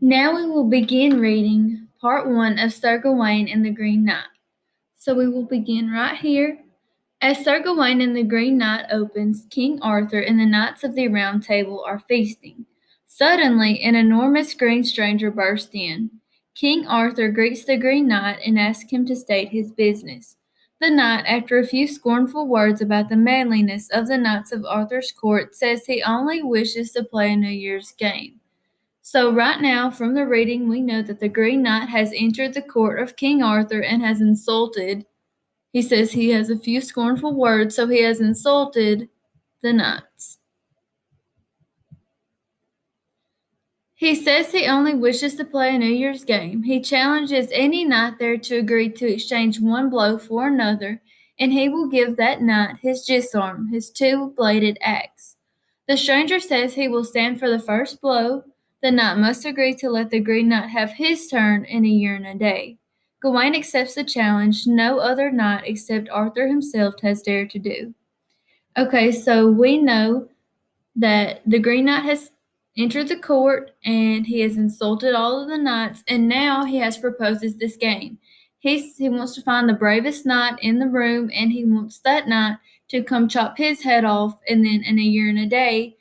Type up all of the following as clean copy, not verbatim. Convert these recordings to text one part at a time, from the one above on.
Now we will begin reading part 1 of Sir Gawain and the Green Knight. So we will begin right here. As Sir Gawain and the Green Knight opens, King Arthur and the Knights of the Round Table are feasting. Suddenly, an enormous green stranger bursts in. King Arthur greets the Green Knight and asks him to state his business. The knight, after a few scornful words about the manliness of the knights of Arthur's court, says he only wishes to play a New Year's game. So right now, from the reading, we know that the Green Knight has entered the court of King Arthur and has insulted. He says he has a few scornful words, so he has insulted the knights. He says he only wishes to play a New Year's game. He challenges any knight there to agree to exchange one blow for another, and he will give that knight his gisarm, his two-bladed axe. The stranger says he will stand for the first blow. The knight must agree to let the Green Knight have his turn in a year and a day. Gawain accepts the challenge no other knight except Arthur himself has dared to do. Okay, so we know that the Green Knight has entered the court and he has insulted all of the knights, and now he has proposes this game. He wants to find the bravest knight in the room, and he wants that knight to come chop his head off, and then in a year and a day,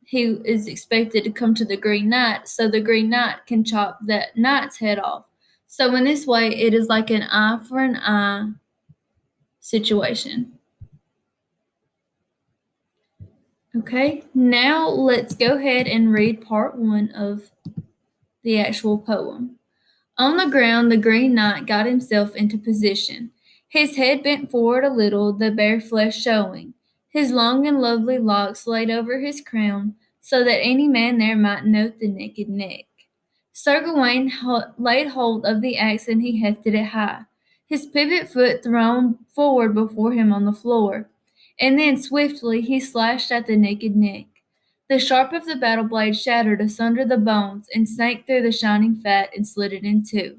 he is expected to come to the Green Knight so the Green Knight can chop that knight's head off. So in this way, it is like an eye for an eye situation. Okay, now let's go ahead and read part 1 of the actual poem. On the ground, the Green Knight got himself into position, his head bent forward a little, the bare flesh showing, his long and lovely locks laid over his crown, so that any man there might note the naked neck. Sir Gawain laid hold of the axe and he hefted it high, his pivot foot thrown forward before him on the floor, and then swiftly he slashed at the naked neck. The sharp of the battle blade shattered asunder the bones and sank through the shining fat and slit it in two.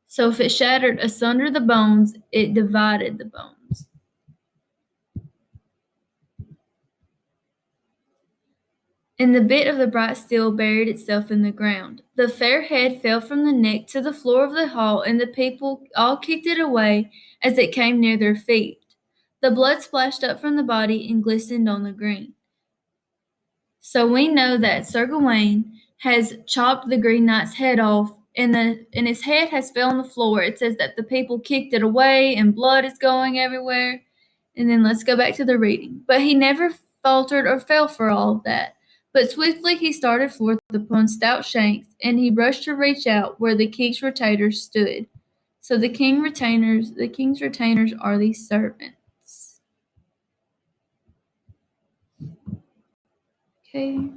So if it shattered asunder the bones, it divided the bones. And the bit of the bright steel buried itself in the ground. The fair head fell from the neck to the floor of the hall, and the people all kicked it away as it came near their feet. The blood splashed up from the body and glistened on the green. So we know that Sir Gawain has chopped the Green Knight's head off, and his head has fell on the floor. It says that the people kicked it away, and blood is going everywhere. And then let's go back to the reading. But he never faltered or fell for all of that. But swiftly he started forth upon stout shanks, and he rushed to reach out where the king's retainers stood. So the king's retainers are these servants. Okay.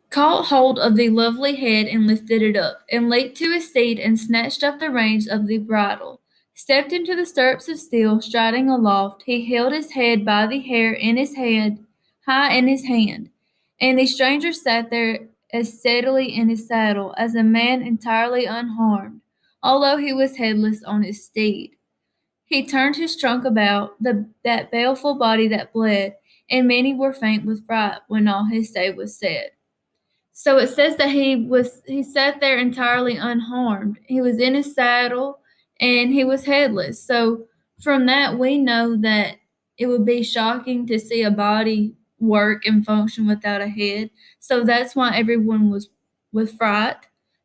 Caught hold of the lovely head and lifted it up, and leaped to his seat and snatched up the reins of the bridle. Stepped into the stirrups of steel, striding aloft, he held his head by the hair in his head, high in his hand, and the stranger sat there as steadily in his saddle as a man entirely unharmed, although he was headless on his steed. He turned his trunk about, that baleful body that bled, and many were faint with fright when all his day was said. So it says that he sat there entirely unharmed. He was in his saddle and he was headless. So from that we know that it would be shocking to see a body work and function without a head. So that's why everyone was with fright.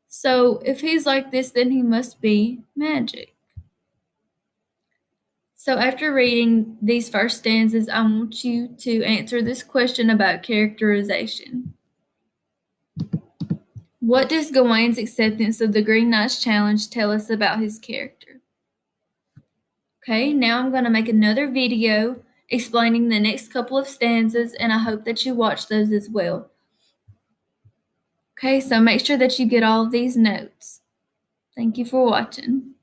So if he's like this, then he must be magic. So after reading these first stanzas, I want you to answer this question about characterization. What does Gawain's acceptance of the Green Knight's challenge tell us about his character? Okay, now I'm going to make another video explaining the next couple of stanzas, and I hope that you watch those as well. Okay, so make sure that you get all of these notes. Thank you for watching.